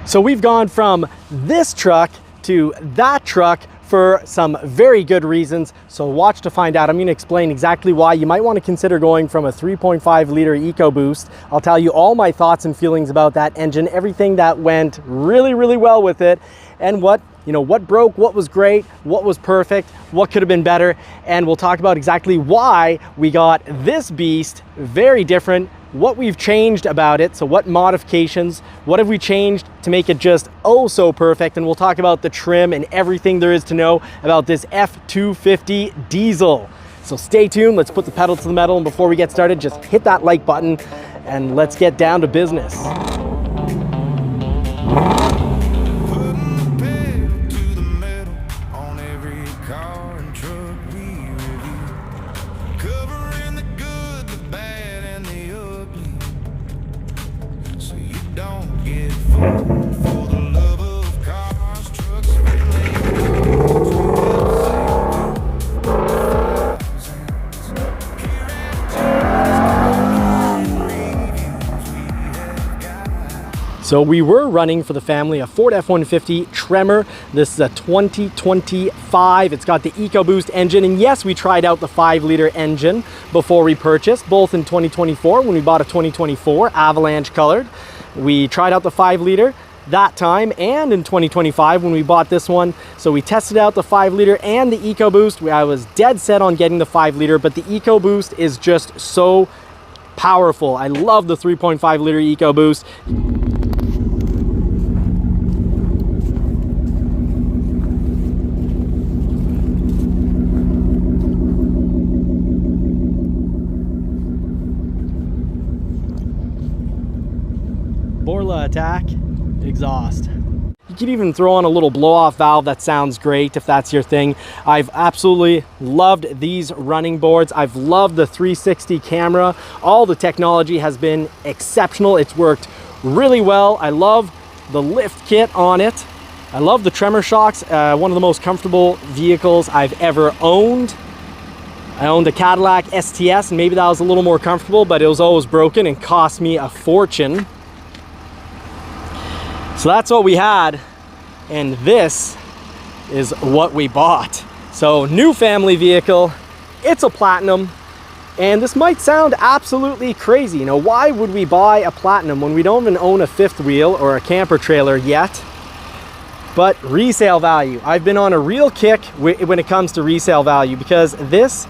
So we've gone from this truck to that truck for some very good reasons. So watch to find out. I'm going to explain exactly why you might want to consider going from a 3.5 liter EcoBoost. I'll tell you all my thoughts and feelings about that engine, everything that went really, really well with it, and what broke, what was great, what was perfect, what could have been better. And we'll talk about exactly why we got this beast very different, what we've changed about it. So what modifications, what have we changed to make it just oh so perfect? And we'll talk about the trim and everything there is to know about this F-250 diesel. So stay tuned, let's put the pedal to the metal. And before we get started, just hit that like button and let's get down to business. So we were running for the family a Ford F-150 Tremor. This is a 2025. It's got the EcoBoost engine. And yes, we tried out the 5-liter engine before we purchased, both in 2024 when we bought a 2024 Avalanche colored. We tried out the 5-liter that time, and in 2025 when we bought this one. So we tested out the 5-liter and the EcoBoost. I was dead set on getting the 5-liter, but the EcoBoost is just so powerful. I love the 3.5 liter EcoBoost. Borla attack, exhaust. You could even throw on a little blow-off valve. That sounds great if that's your thing. I've absolutely loved these running boards. I've loved the 360 camera. All the technology has been exceptional. It's worked really well. I love the lift kit on it. I love the Tremor shocks. One of the most comfortable vehicles I've ever owned. I owned a Cadillac STS and maybe that was a little more comfortable, but it was always broken and cost me a fortune. So that's what we had, and this is what we bought. So new family vehicle, it's a Platinum, and this might sound absolutely crazy. You know, why would we buy a Platinum when we don't even own a fifth wheel or a camper trailer yet? But resale value. I've been on a real kick when it comes to resale value because this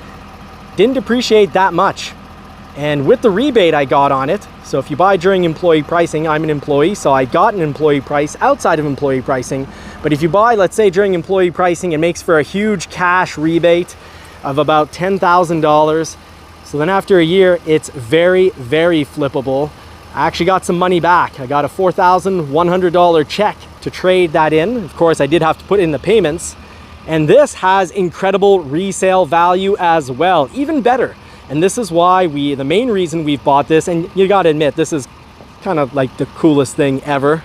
didn't depreciate that much. And with the rebate I got on it, so if you buy during employee pricing, I'm an employee, so I got an employee price outside of employee pricing. But if you buy, let's say during employee pricing, it makes for a huge cash rebate of about $10,000. So then after a year, it's very, very flippable. I actually got some money back. I got a $4,100 check to trade that in. Of course, I did have to put in the payments. And this has incredible resale value as well, even better. And this is why the main reason we've bought this, and you gotta admit, this is kind of like the coolest thing ever.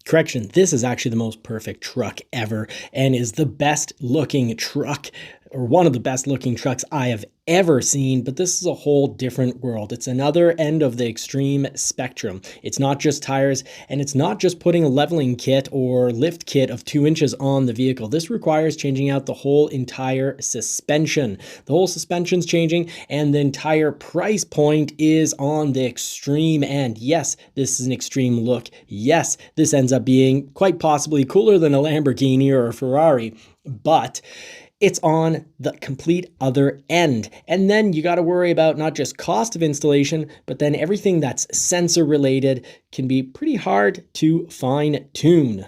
Correction, this is actually the most perfect truck ever and is the best looking truck, or one of the best looking trucks I have ever seen, but this is a whole different world. It's another end of the extreme spectrum. It's not just tires, and it's not just putting a leveling kit or lift kit of 2 inches on the vehicle. This requires changing out the whole entire suspension. The whole suspension's changing, and the entire price point is on the extreme end. Yes, this is an extreme look. Yes, this ends up being quite possibly cooler than a Lamborghini or a Ferrari, but it's on the complete other end. And then you got to worry about not just cost of installation, but then everything that's sensor related can be pretty hard to fine tune.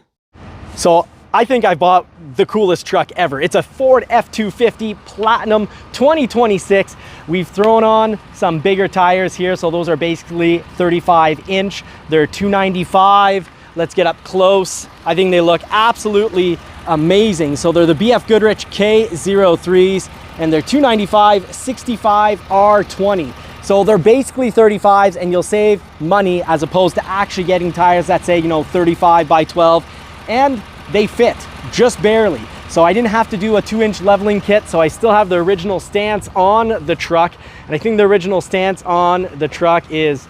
So I think I bought the coolest truck ever. It's a Ford F-250 Platinum 2026. We've thrown on some bigger tires here. So those are basically 35-inch. They're 295. Let's get up close. I think they look absolutely amazing. So they're the BF Goodrich K03s and they're 295 65 R20. So they're basically 35s and you'll save money as opposed to actually getting tires that say, 35 by 12, and they fit just barely. So I didn't have to do a 2-inch leveling kit, so I still have the original stance on the truck. And I think the original stance on the truck is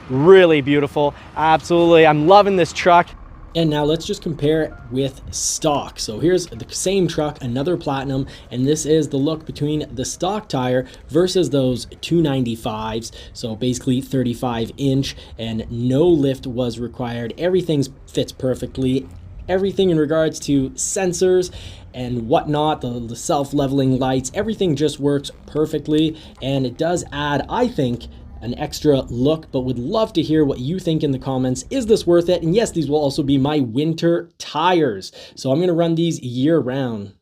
really beautiful. Absolutely, I'm loving this truck. And now let's just compare it with stock. So here's the same truck, another Platinum, and this is the look between the stock tire versus those 295s. So basically 35-inch, and no lift was required. Everything fits perfectly. Everything in regards to sensors and whatnot, the self-leveling lights, everything just works perfectly, and it does add, I think, an extra look, but would love to hear what you think in the comments. Is this worth it? And yes, these will also be my winter tires. So I'm going to run these year round.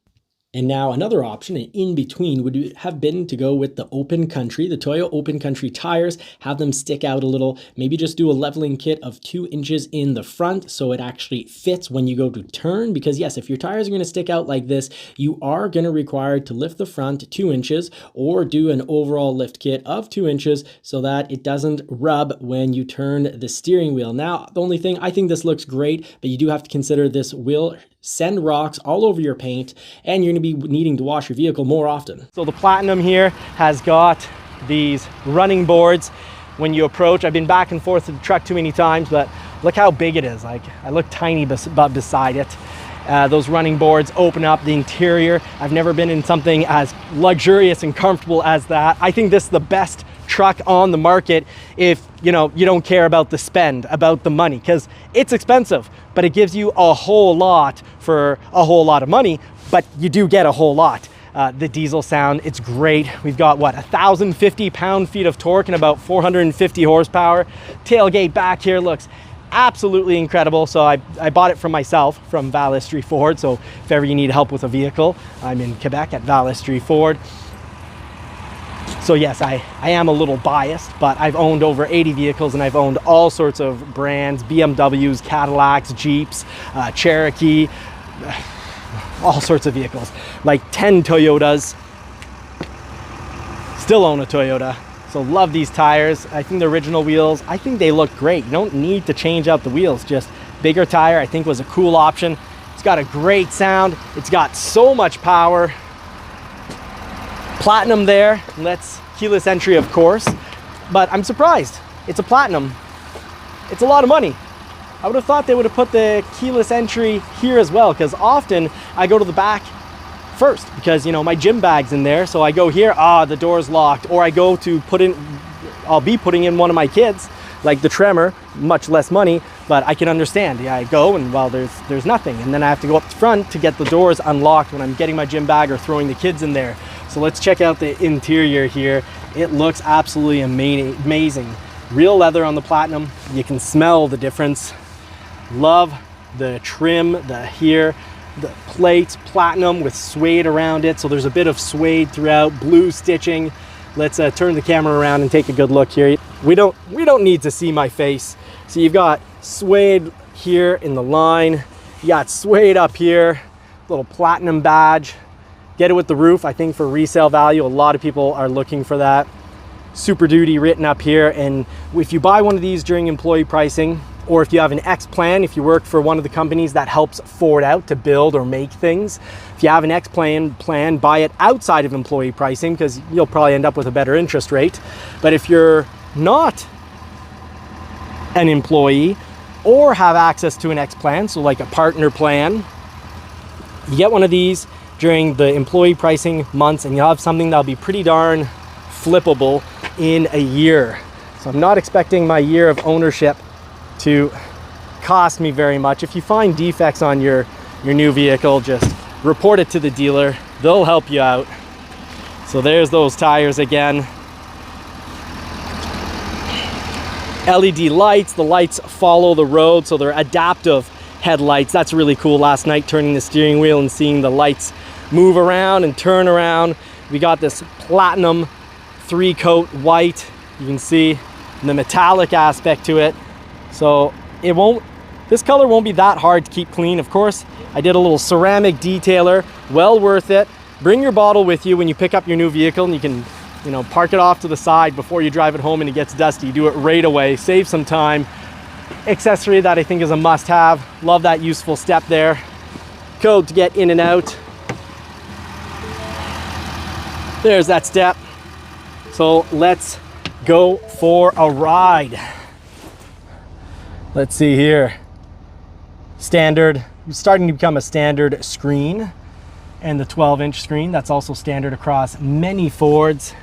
And now another option, an in-between, would have been to go with the open country, the Toyo open country tires, have them stick out a little, maybe just do a leveling kit of 2 inches in the front so it actually fits when you go to turn. Because yes, if your tires are going to stick out like this, you are going to require to lift the front 2 inches or do an overall lift kit of 2 inches so that it doesn't rub when you turn the steering wheel. Now, the only thing, I think this looks great, but you do have to consider this will send rocks all over your paint, and you're going to be needing to wash your vehicle more often. So the Platinum here has got these running boards when you approach. I've been back and forth to the truck too many times, but look how big it is. Like, I look tiny beside it. Those running boards open up the interior. I've never been in something as luxurious and comfortable as that. I think this is the best truck on the market if you don't care about the spend, about the money, because it's expensive, but it gives you a whole lot for a whole lot of money, but you do get a whole lot. The diesel sound, it's great. We've got what, 1,050 pound-feet of torque and about 450 horsepower. Tailgate back here looks absolutely incredible. So I bought it from myself from Valestry Ford. So if ever you need help with a vehicle, I'm in Quebec at Valestry Ford. So yes, I am a little biased, but I've owned over 80 vehicles, and I've owned all sorts of brands, BMWs, Cadillacs, Jeeps, Cherokee, all sorts of vehicles, like 10 Toyotas. Still own a Toyota. So love these tires. I think the original wheels, I think they look great. You don't need to change out the wheels, just bigger tire I think was a cool option. It's got a great sound. It's got so much power. Platinum there, let's keyless entry of course, but I'm surprised. It's a Platinum. It's a lot of money. I would have thought they would have put the keyless entry here as well, because often I go to the back first because my gym bag's in there, so I go here, the door's locked, or I go to I'll be putting in one of my kids, like the Tremor, much less money, but I can understand. Yeah, I go and well, there's nothing, and then I have to go up front to get the doors unlocked when I'm getting my gym bag or throwing the kids in there. So let's check out the interior here. It looks absolutely amazing. Real leather on the Platinum. You can smell the difference. Love the trim, the plates, Platinum with suede around it. So there's a bit of suede throughout, blue stitching. Let's turn the camera around and take a good look here. We don't need to see my face. So you've got suede here in the line. You got suede up here, little Platinum badge. Get it with the roof, I think for resale value. A lot of people are looking for that. Super Duty written up here. And if you buy one of these during employee pricing, or if you have an X plan, if you work for one of the companies that helps Ford out to build or make things, if you have an X plan, buy it outside of employee pricing, because you'll probably end up with a better interest rate. But if you're not an employee or have access to an X plan, so like a partner plan, you get one of these during the employee pricing months, and you'll have something that'll be pretty darn flippable in a year. So I'm not expecting my year of ownership to cost me very much. If you find defects on your new vehicle, just report it to the dealer. They'll help you out. So there's those tires again. LED lights, the lights follow the road, so they're adaptive headlights. That's really cool. Last night turning the steering wheel and seeing the lights move around and turn around. We got this Platinum 3-coat white. You can see the metallic aspect to it. So this color won't be that hard to keep clean. Of course, I did a little ceramic detailer, well worth it. Bring your bottle with you when you pick up your new vehicle, and you can, park it off to the side before you drive it home and it gets dusty. Do it right away, save some time. Accessory that I think is a must-have. Love that useful step there. Code to get in and out. There's that step. So let's go for a ride. Let's see here. standard, starting to become a standard screen, and the 12-inch screen that's also standard across many Fords.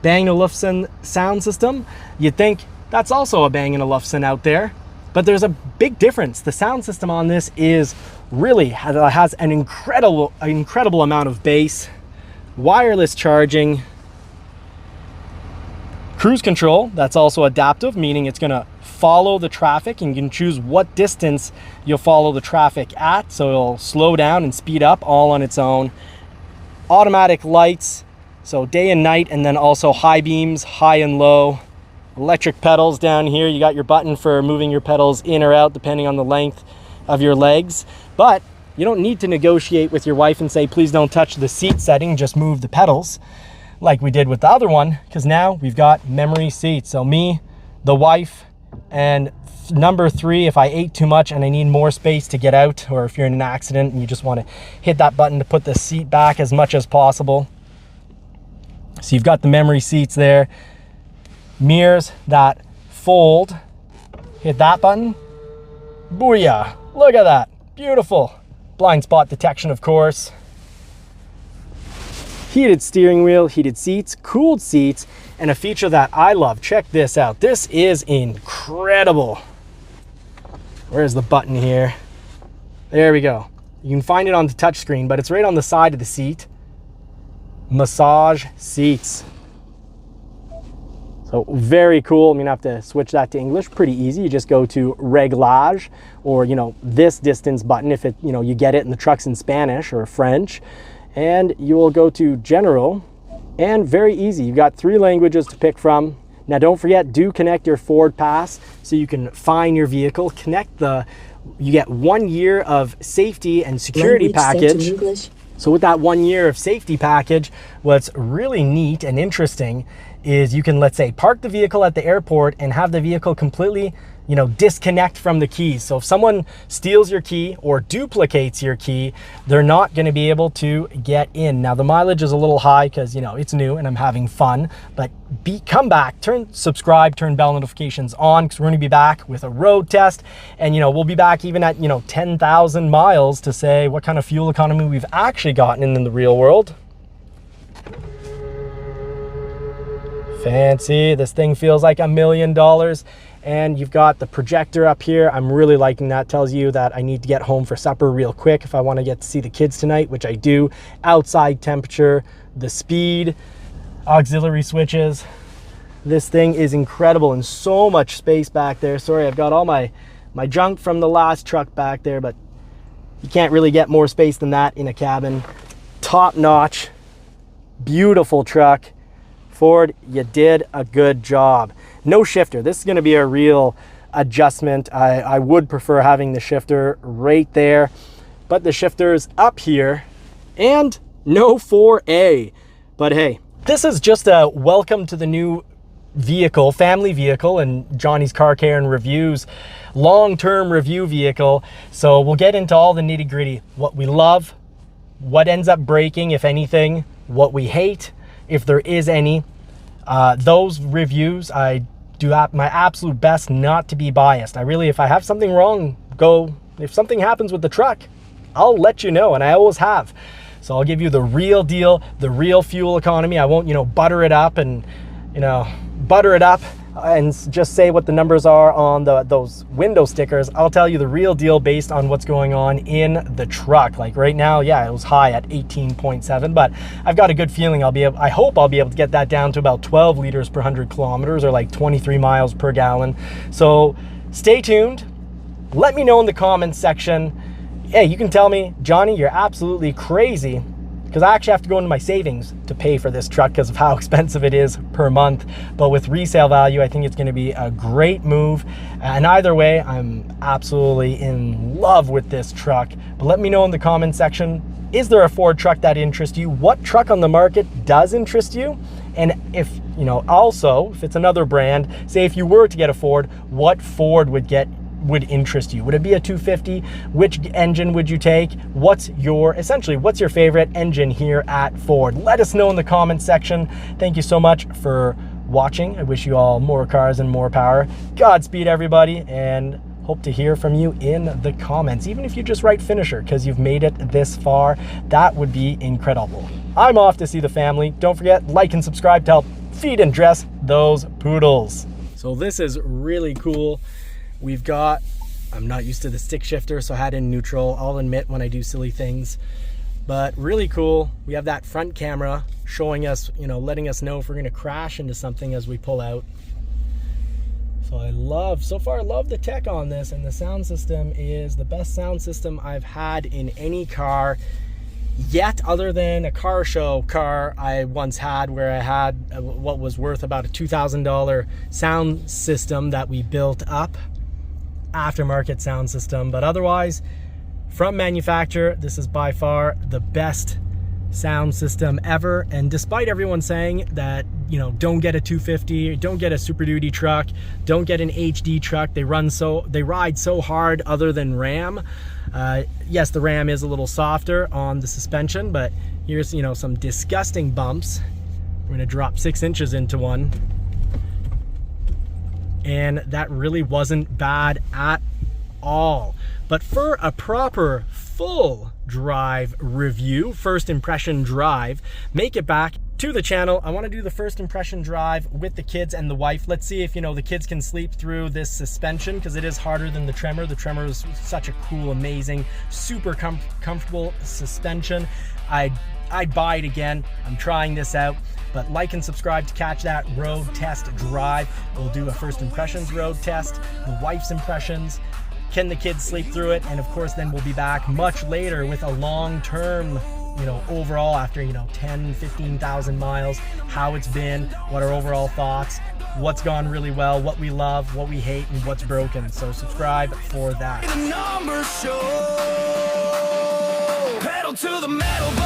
Bang & Olufsen sound system. You'd think that's also a Bang & Olufsen out there, but there's a big difference. The sound system on this is really has an incredible amount of bass, wireless charging, cruise control that's also adaptive, meaning it's going to follow the traffic and you can choose what distance you'll follow the traffic at, so it'll slow down and speed up all on its own. Automatic lights, so day and night, and then also high beams, high and low. Electric pedals down here. You got your button for moving your pedals in or out depending on the length of your legs, but you don't need to negotiate with your wife and say, please don't touch the seat setting, just move the pedals like we did with the other one, because now we've got memory seats. So me, the wife, and number 3, if I ate too much and I need more space to get out, or if you're in an accident and you just want to hit that button to put the seat back as much as possible. So you've got the memory seats there. Mirrors that fold. Hit that button. Booyah. Look at that. Beautiful. Blind spot detection, of course. Heated steering wheel, heated seats, cooled seats, and a feature that I love. Check this out. This is incredible. Where's the button here? There we go. You can find it on the touchscreen, but it's right on the side of the seat. Massage seats. So very cool. I'm gonna have to switch that to English. Pretty easy. You just go to Réglage, or this distance button if it you get it in the trucks in Spanish or French, and you will go to General, and very easy. You've got 3 languages to pick from. Now don't forget, do connect your Ford Pass so you can find your vehicle. You get 1 year of safety and security package. So with that 1 year of safety package, what's really neat and interesting is you can, let's say, park the vehicle at the airport and have the vehicle completely, disconnect from the keys. So if someone steals your key or duplicates your key, they're not going to be able to get in. Now the mileage is a little high because, it's new and I'm having fun, but come back, subscribe, turn bell notifications on, because we're going to be back with a road test, and we'll be back even at 10,000 miles to say what kind of fuel economy we've actually gotten in the real world. Fancy. This thing feels like $1 million. And you've got the projector up here. I'm really liking that. Tells you that I need to get home for supper real quick if I want to get to see the kids tonight, which I do. Outside temperature, the speed, auxiliary switches. This thing is incredible, and so much space back there. Sorry, I've got all my junk from the last truck back there, but you can't really get more space than that in a cabin. Top notch, beautiful truck. Ford, you did a good job. No shifter. This is going to be a real adjustment. I would prefer having the shifter right there, but the shifter's up here, and no 4A. But hey, this is just a welcome to the new vehicle, family vehicle, and Johnny's Car Care and Reviews long-term review vehicle. So we'll get into all the nitty-gritty, what we love, what ends up breaking, if anything, what we hate, if there is any. Those reviews, I do my absolute best not to be biased. If I have something wrong, if something happens with the truck, I'll let you know, and I always have. So I'll give you the real deal, the real fuel economy. I won't, butter it up and just say what the numbers are on those window stickers. I'll tell you the real deal based on what's going on in the truck. Like right now, yeah, it was high at 18.7, but I've got a good feeling I hope I'll be able to get that down to about 12 liters per 100 kilometers, or like 23 miles per gallon. So stay tuned. Let me know in the comments section. Hey, you can tell me, Johnny, you're absolutely crazy, because I actually have to go into my savings to pay for this truck because of how expensive it is per month. But with resale value, I think it's going to be a great move. And either way, I'm absolutely in love with this truck. But let me know in the comment section, is there a Ford truck that interests you? What truck on the market does interest you? And if, also, if it's another brand, say if you were to get a Ford, what Ford would interest you? Would it be a 250? Which engine would you take? What's your favorite engine here at Ford? Let us know in the comments section. Thank you so much for watching. I wish you all more cars and more power. Godspeed, everybody, and Hope to hear from you in the comments, even if you just write finisher because you've made it this far. That would be incredible. I'm off to see the family. Don't forget, like and subscribe to help feed and dress those poodles. So this is really cool. We've got, I'm not used to the stick shifter, so I had it in neutral. I'll admit when I do silly things, but really cool. We have that front camera showing us, you know, letting us know if we're gonna crash into something as we pull out. So so far I love the tech on this, and the sound system is the best sound system I've had in any car yet, other than a car show car I once had, where I had what was worth about a $2,000 sound system that we built up, aftermarket sound system. But otherwise, from manufacturer, this is by far the best sound system ever. And despite everyone saying that, you know, don't get a 250, don't get a Super Duty truck, don't get an HD truck, they ride so hard other than Ram. Yes, the Ram is a little softer on the suspension, but here's, you know, some disgusting bumps. We're gonna drop 6 inches into one, and that really wasn't bad at all. But for a proper full drive review, first impression drive, make it back to the channel. I want to do the first impression drive with the kids and the wife. Let's see if, you know, the kids can sleep through this suspension, because it is harder than the Tremor. The Tremor is such a cool, amazing, super comfortable suspension. I'd buy it again. I'm trying this out. But like and subscribe to catch that road test drive. We'll do a first impressions road test, the wife's impressions. Can the kids sleep through it? And of course, then we'll be back much later with a long-term, you know, overall after, you know, 10, 15,000 miles, how it's been, what our overall thoughts, what's gone really well, what we love, what we hate, and what's broken. So subscribe for that. The numbers show, pedal to the metal.